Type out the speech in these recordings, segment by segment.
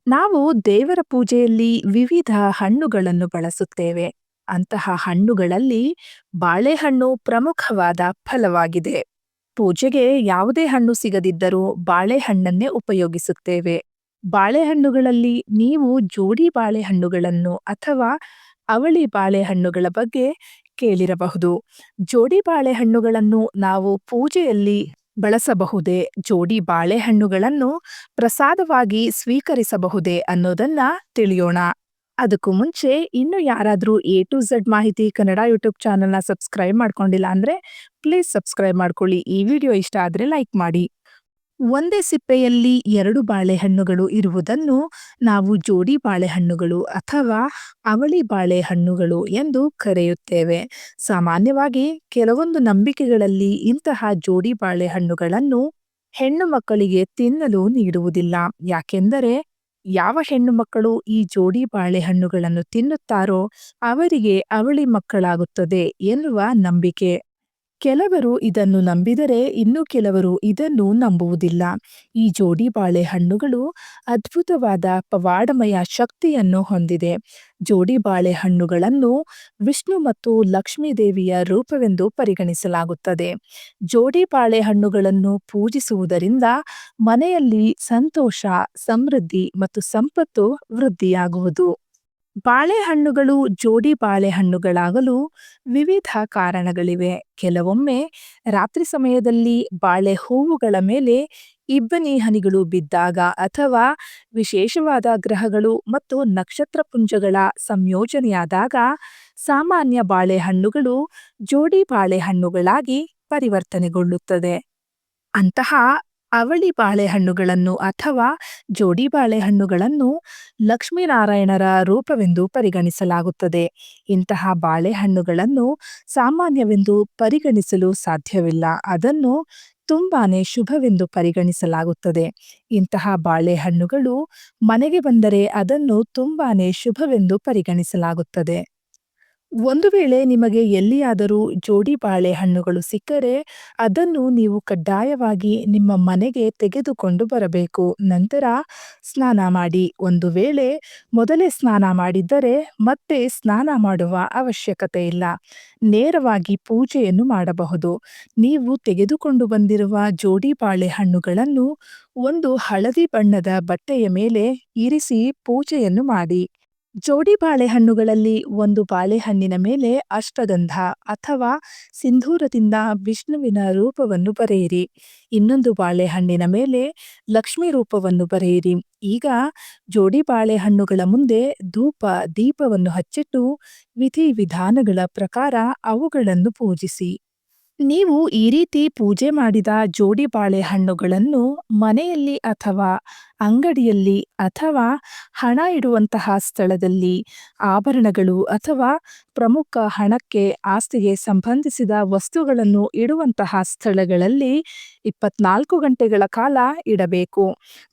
ನಾವು ದೇವರ ಪೂಜೆಯಲ್ಲಿ ವಿವಿಧ ಹಣ್ಣುಗಳನ್ನು ಬಳಸುತ್ತೇವೆ. ಅಂತಹ ಹಣ್ಣುಗಳಲ್ಲಿ ಬಾಳೆಹಣ್ಣು ಪ್ರಮುಖವಾದ ಫಲವಾಗಿದೆ. ಪೂಜೆಗೆ ಯಾವುದೇ ಹಣ್ಣು ಸಿಗದಿದ್ದರೂ ಬಾಳೆಹಣ್ಣನ್ನೇ ಉಪಯೋಗಿಸುತ್ತೇವೆ. ಬಾಳೆಹಣ್ಣುಗಳಲ್ಲಿ ನೀವು ಜೋಡಿ ಬಾಳೆಹಣ್ಣುಗಳನ್ನು ಅಥವಾ ಅವಳಿ ಬಾಳೆಹಣ್ಣುಗಳ ಬಗ್ಗೆ ಕೇಳಿರಬಹುದು. ಜೋಡಿ ಬಾಳೆಹಣ್ಣುಗಳನ್ನು ನಾವು ಪೂಜೆಯಲ್ಲಿ ಬಳಸಬಹುದೇ? ಜೋಡಿ ಬಾಳೆಹಣ್ಣುಗಳನ್ನು ಪ್ರಸಾದವಾಗಿ ಸ್ವೀಕರಿಸಬಹುದೇ ಅನ್ನೋದನ್ನ ತಿಳಿಯೋಣ. ಅದಕ್ಕೂ ಮುಂಚೆ ಇನ್ನು ಯಾರಾದರೂ ಎ ಟು ಝೆಡ್ ಮಾಹಿತಿ ಕನ್ನಡ ಯೂಟ್ಯೂಬ್ ಚಾನೆಲ್ನ ಸಬ್ಸ್ಕ್ರೈಬ್ ಮಾಡ್ಕೊಂಡಿಲ್ಲ ಅಂದ್ರೆ ಪ್ಲೀಸ್ ಸಬ್ಸ್ಕ್ರೈಬ್ ಮಾಡ್ಕೊಳ್ಳಿ. ಈ ವಿಡಿಯೋ ಇಷ್ಟ ಆದ್ರೆ ಲೈಕ್ ಮಾಡಿ. ಒಂದೇ ಸಿಪ್ಪೆಯಲ್ಲಿ ಎರಡು ಬಾಳೆಹಣ್ಣುಗಳು ಇರುವುದನ್ನು ನಾವು ಜೋಡಿ ಬಾಳೆಹಣ್ಣುಗಳು ಅಥವಾ ಅವಳಿ ಬಾಳೆಹಣ್ಣುಗಳು ಎಂದು ಕರೆಯುತ್ತೇವೆ. ಸಾಮಾನ್ಯವಾಗಿ ಕೆಲವೊಂದು ನಂಬಿಕೆಗಳಲ್ಲಿ ಇಂತಹ ಜೋಡಿ ಬಾಳೆಹಣ್ಣುಗಳನ್ನು ಹೆಣ್ಣು ಮಕ್ಕಳಿಗೆ ತಿನ್ನಲು ನೀಡುವುದಿಲ್ಲ. ಯಾಕೆಂದರೆ ಯಾವ ಹೆಣ್ಣು ಮಕ್ಕಳು ಈ ಜೋಡಿ ಬಾಳೆಹಣ್ಣುಗಳನ್ನು ತಿನ್ನುತ್ತಾರೋ ಅವರಿಗೆ ಅವಳಿ ಮಕ್ಕಳಾಗುತ್ತದೆ ಎನ್ನುವ ನಂಬಿಕೆ. ಕೆಲವರು ಇದನ್ನು ನಂಬಿದರೆ ಇನ್ನು ಕೆಲವರು ಇದನ್ನು ನಂಬುವುದಿಲ್ಲ. ಈ ಜೋಡಿ ಬಾಳೆಹಣ್ಣುಗಳು ಅದ್ಭುತವಾದ ಪವಾಡಮಯ ಶಕ್ತಿಯನ್ನು ಹೊಂದಿದೆ. ಜೋಡಿ ಬಾಳೆಹಣ್ಣುಗಳನ್ನು ವಿಷ್ಣು ಮತ್ತು ಲಕ್ಷ್ಮೀ ದೇವಿಯ ರೂಪವೆಂದು ಪರಿಗಣಿಸಲಾಗುತ್ತದೆ. ಜೋಡಿ ಬಾಳೆಹಣ್ಣುಗಳನ್ನು ಪೂಜಿಸುವುದರಿಂದ ಮನೆಯಲ್ಲಿ ಸಂತೋಷ, ಸಮೃದ್ಧಿ ಮತ್ತು ಸಂಪತ್ತು ವೃದ್ಧಿಯಾಗುವುದು. ಬಾಳೆಹಣ್ಣುಗಳು ಜೋಡಿ ಬಾಳೆಹಣ್ಣುಗಳಾಗಲು ವಿವಿಧ ಕಾರಣಗಳಿವೆ. ಕೆಲವೊಮ್ಮೆ ರಾತ್ರಿ ಸಮಯದಲ್ಲಿ ಬಾಳೆ ಹೂವುಗಳ ಮೇಲೆ ಇಬ್ಬನಿ ಹನಿಗಳು ಬಿದ್ದಾಗ ಅಥವಾ ವಿಶೇಷವಾದ ಗ್ರಹಗಳು ಮತ್ತು ನಕ್ಷತ್ರ ಪುಂಜಗಳ ಸಂಯೋಜನೆಯಾದಾಗ ಸಾಮಾನ್ಯ ಬಾಳೆಹಣ್ಣುಗಳು ಜೋಡಿ ಬಾಳೆಹಣ್ಣುಗಳಾಗಿ ಪರಿವರ್ತನೆಗೊಳ್ಳುತ್ತದೆ. ಅಂತಹ ಅವಳಿ ಬಾಳೆಹಣ್ಣುಗಳನ್ನು ಅಥವಾ ಜೋಡಿ ಬಾಳೆಹಣ್ಣುಗಳನ್ನು ಲಕ್ಷ್ಮೀನಾರಾಯಣರ ರೂಪವೆಂದು ಪರಿಗಣಿಸಲಾಗುತ್ತದೆ. ಇಂತಹ ಬಾಳೆಹಣ್ಣುಗಳನ್ನು ಸಾಮಾನ್ಯವೆಂದು ಪರಿಗಣಿಸಲು ಸಾಧ್ಯವಿಲ್ಲ. ಅದನ್ನು ತುಂಬಾನೇ ಶುಭವೆಂದು ಪರಿಗಣಿಸಲಾಗುತ್ತದೆ. ಇಂತಹ ಬಾಳೆಹಣ್ಣುಗಳು ಮನೆಗೆ ಬಂದರೆ ಅದನ್ನು ತುಂಬಾನೇ ಶುಭವೆಂದು ಪರಿಗಣಿಸಲಾಗುತ್ತದೆ. ಒಂದು ವೇಳೆ ನಿಮಗೆ ಎಲ್ಲಿಯಾದರೂ ಜೋಡಿ ಬಾಳೆಹಣ್ಣುಗಳು ಸಿಕ್ಕರೆ ಅದನ್ನು ನೀವು ಕಡ್ಡಾಯವಾಗಿ ನಿಮ್ಮ ಮನೆಗೆ ತೆಗೆದುಕೊಂಡು ಬರಬೇಕು. ನಂತರ ಸ್ನಾನ ಮಾಡಿ. ಒಂದು ವೇಳೆ ಮೊದಲೇ ಸ್ನಾನ ಮಾಡಿದ್ದರೆ ಮತ್ತೆ ಸ್ನಾನ ಮಾಡುವ ಅವಶ್ಯಕತೆ ಇಲ್ಲ. ನೇರವಾಗಿ ಪೂಜೆಯನ್ನು ಮಾಡಬಹುದು. ನೀವು ತೆಗೆದುಕೊಂಡು ಬಂದಿರುವ ಜೋಡಿ ಬಾಳೆಹಣ್ಣುಗಳನ್ನು ಒಂದು ಹಳದಿ ಬಣ್ಣದ ಬಟ್ಟೆಯ ಮೇಲೆ ಇರಿಸಿ ಪೂಜೆಯನ್ನು ಮಾಡಿ. ಜೋಡಿ ಬಾಳೆಹಣ್ಣುಗಳಲ್ಲಿ ಒಂದು ಬಾಳೆಹಣ್ಣಿನ ಮೇಲೆ ಅಷ್ಟಗಂಧ ಅಥವಾ ಸಿಂಧೂರದಿಂದ ವಿಷ್ಣುವಿನ ರೂಪವನ್ನು ಬರೆಯಿರಿ. ಇನ್ನೊಂದು ಬಾಳೆಹಣ್ಣಿನ ಮೇಲೆ ಲಕ್ಷ್ಮೀ ರೂಪವನ್ನು ಬರೆಯಿರಿ. ಈಗ ಜೋಡಿ ಬಾಳೆಹಣ್ಣುಗಳ ಮುಂದೆ ಧೂಪ ದೀಪವನ್ನು ಹಚ್ಚಿಟ್ಟು ವಿಧಿವಿಧಾನಗಳ ಪ್ರಕಾರ ಅವುಗಳನ್ನು ಪೂಜಿಸಿ. ನೀವು ಈ ರೀತಿ ಪೂಜೆ ಮಾಡಿದ ಜೋಡಿ ಬಾಳೆಹಣ್ಣುಗಳನ್ನು ಮನೆಯಲ್ಲಿ ಅಥವಾ ಅಂಗಡಿಯಲ್ಲಿ ಅಥವಾ ಹಣ ಇಡುವಂತಹ ಸ್ಥಳದಲ್ಲಿ, ಆಭರಣಗಳು ಅಥವಾ ಪ್ರಮುಖ ಹಣಕ್ಕೆ ಆಸ್ತಿಗೆ ಸಂಬಂಧಿಸಿದ ವಸ್ತುಗಳನ್ನು ಇಡುವಂತಹ ಸ್ಥಳಗಳಲ್ಲಿ 24 ಗಂಟೆಗಳ ಕಾಲ ಇಡಬೇಕು.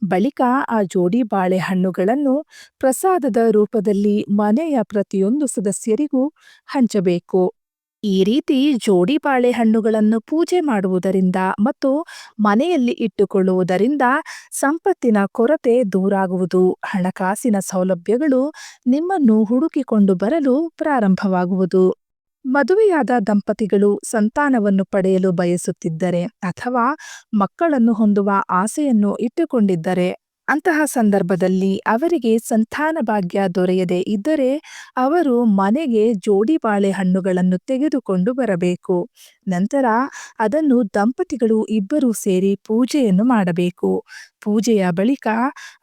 ಬಳಿಕ ಆ ಜೋಡಿ ಬಾಳೆಹಣ್ಣುಗಳನ್ನು ಪ್ರಸಾದದ ರೂಪದಲ್ಲಿ ಮನೆಯ ಪ್ರತಿಯೊಂದು ಸದಸ್ಯರಿಗೂ ಹಂಚಬೇಕು. ಈ ರೀತಿ ಜೋಡಿ ಬಾಳೆಹಣ್ಣುಗಳನ್ನು ಪೂಜೆ ಮಾಡುವುದರಿಂದ ಮತ್ತು ಮನೆಯಲ್ಲಿ ಇಟ್ಟುಕೊಳ್ಳುವುದರಿಂದ ಸಂಪತ್ತಿನ ಕೊರತೆ ದೂರಾಗುವುದು. ಹಣಕಾಸಿನ ಸೌಲಭ್ಯಗಳು ನಿಮ್ಮನ್ನು ಹುಡುಕಿಕೊಂಡು ಬರಲು ಪ್ರಾರಂಭವಾಗುವುದು. ಮದುವೆಯಾದ ದಂಪತಿಗಳು ಸಂತಾನವನ್ನು ಪಡೆಯಲು ಬಯಸುತ್ತಿದ್ದರೆ ಅಥವಾ ಮಕ್ಕಳನ್ನು ಹೊಂದುವ ಆಸೆಯನ್ನು ಇಟ್ಟುಕೊಂಡಿದ್ದರೆ ಅಂತಹ ಸಂದರ್ಭದಲ್ಲಿ ಅವರಿಗೆ ಸಂತಾನ ಭಾಗ್ಯ ದೊರೆಯದೆ ಇದ್ದರೆ ಅವರು ಮನೆಗೆ ಜೋಡಿ ಬಾಳೆಹಣ್ಣುಗಳನ್ನು ತೆಗೆದುಕೊಂಡು ಬರಬೇಕು. ನಂತರ ಅದನ್ನು ದಂಪತಿಗಳು ಇಬ್ಬರೂ ಸೇರಿ ಪೂಜೆಯನ್ನು ಮಾಡಬೇಕು. ಪೂಜೆಯ ಬಳಿಕ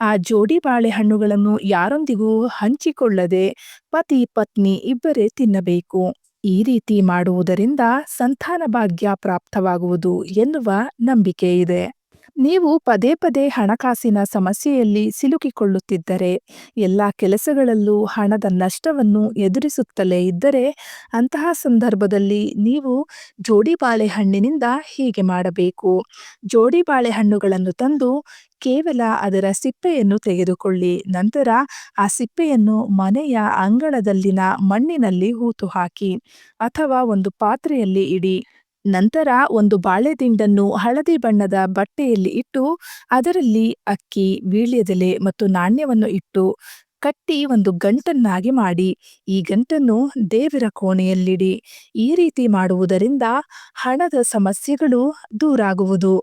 ಆ ಜೋಡಿ ಬಾಳೆಹಣ್ಣುಗಳನ್ನು ಯಾರೊಂದಿಗೂ ಹಂಚಿಕೊಳ್ಳದೆ ಪತಿ ಪತ್ನಿ ಇಬ್ಬರೇ ತಿನ್ನಬೇಕು. ಈ ರೀತಿ ಮಾಡುವುದರಿಂದ ಸಂತಾನ ಭಾಗ್ಯ ಪ್ರಾಪ್ತವಾಗುವುದು ಎನ್ನುವ ನಂಬಿಕೆ ಇದೆ. ನೀವು ಪದೇ ಪದೇ ಹಣಕಾಸಿನ ಸಮಸ್ಯೆಯಲ್ಲಿ ಸಿಲುಕಿಕೊಳ್ಳುತ್ತಿದ್ದರೆ, ಎಲ್ಲ ಕೆಲಸಗಳಲ್ಲೂ ಹಣದ ನಷ್ಟವನ್ನು ಎದುರಿಸುತ್ತಲೇ ಇದ್ದರೆ ಅಂತಹ ಸಂದರ್ಭದಲ್ಲಿ ನೀವು ಜೋಡಿ ಬಾಳೆಹಣ್ಣಿನಿಂದ ಹೀಗೆ ಮಾಡಬೇಕು. ಜೋಡಿ ಬಾಳೆಹಣ್ಣುಗಳನ್ನು ತಂದು ಕೇವಲ ಅದರ ಸಿಪ್ಪೆಯನ್ನು ತೆಗೆದುಕೊಳ್ಳಿ. ನಂತರ ಆ ಸಿಪ್ಪೆಯನ್ನು ಮನೆಯ ಅಂಗಳದಲ್ಲಿನ ಮಣ್ಣಿನಲ್ಲಿ ಹೂತು ಹಾಕಿ ಅಥವಾ ಒಂದು ಪಾತ್ರೆಯಲ್ಲಿ ಇಡಿ. ನಂತರ ಒಂದು ಬಾಳೆದಿಂಡನ್ನು ಹಳದಿ ಬಣ್ಣದ ಬಟ್ಟೆಯಲ್ಲಿ ಇಟ್ಟು ಅದರಲ್ಲಿ ಅಕ್ಕಿ, ವೀಳ್ಯದೆಲೆ ಮತ್ತು ನಾಣ್ಯವನ್ನು ಇಟ್ಟು ಕಟ್ಟಿ ಒಂದು ಗಂಟನ್ನಾಗಿ ಮಾಡಿ ಈ ಗಂಟನ್ನು ದೇವರ ಕೋಣೆಯಲ್ಲಿಡಿ. ಈ ರೀತಿ ಮಾಡುವುದರಿಂದ ಹಣದ ಸಮಸ್ಯೆಗಳು ದೂರಾಗುವುದು.